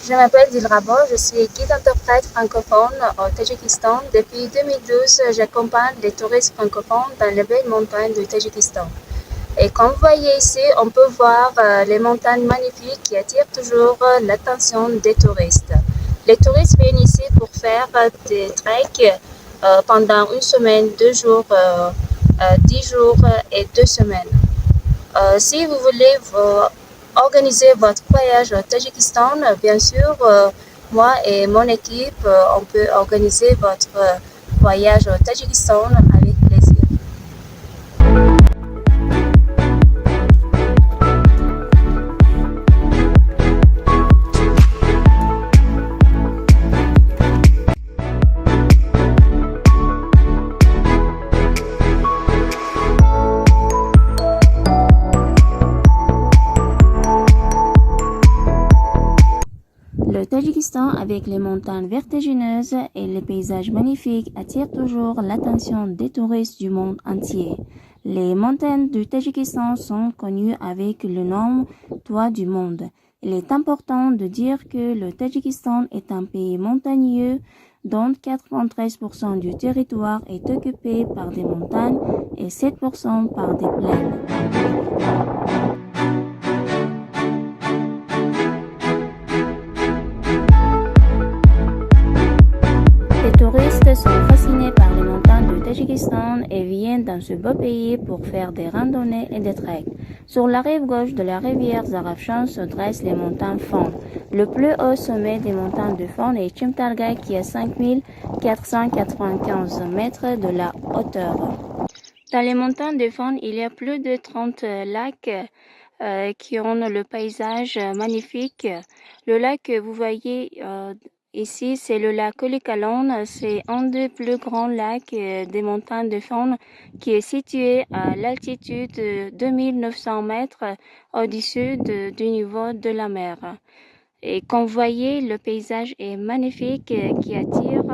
Je m'appelle Dilrabo, je suis guide interprète francophone au Tadjikistan. Depuis 2012, j'accompagne les touristes francophones dans les belles montagnes du Tadjikistan. Et comme vous voyez ici, on peut voir les montagnes magnifiques qui attirent toujours l'attention des touristes. Les touristes viennent ici pour faire des treks pendant une semaine, 2 jours, 10 jours et 2 semaines. Si vous voulez organiser votre voyage au Tadjikistan, bien sûr, moi et mon équipe, on peut organiser votre voyage au Tadjikistan avec plaisir. Le Tadjikistan, avec les montagnes vertigineuses et les paysages magnifiques, attire toujours l'attention des touristes du monde entier. Les montagnes du Tadjikistan sont connues avec le nom Toit du monde. Il est important de dire que le Tadjikistan est un pays montagneux dont 93% du territoire est occupé par des montagnes et 7% par des plaines. Les touristes sont fascinés par les montagnes du Tadjikistan et viennent dans ce beau pays pour faire des randonnées et des treks. Sur la rive gauche de la rivière Zarafshan se dressent les montagnes Fon. Le plus haut sommet des montagnes de Fon est Chimtalga qui est 5495 mètres de la hauteur. Dans les montagnes de Fon, il y a plus de 30 lacs qui ont le paysage magnifique. Le lac que vous voyez ici, c'est le lac Kolikalon. C'est un des plus grands lacs des montagnes de Fon qui est situé à l'altitude de 2900 mètres au-dessus du niveau de la mer. Et comme vous voyez, le paysage est magnifique qui attire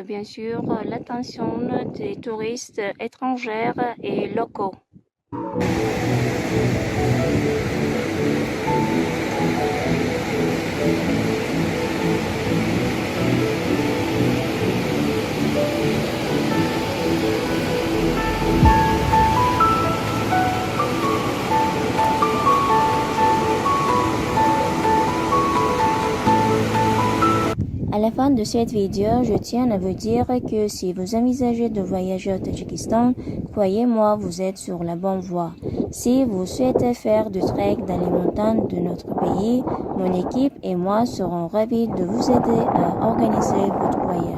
bien sûr l'attention des touristes étrangers et locaux. À la fin de cette vidéo, je tiens à vous dire que si vous envisagez de voyager au Tadjikistan, croyez-moi, vous êtes sur la bonne voie. Si vous souhaitez faire du trek dans les montagnes de notre pays, mon équipe et moi serons ravis de vous aider à organiser votre voyage.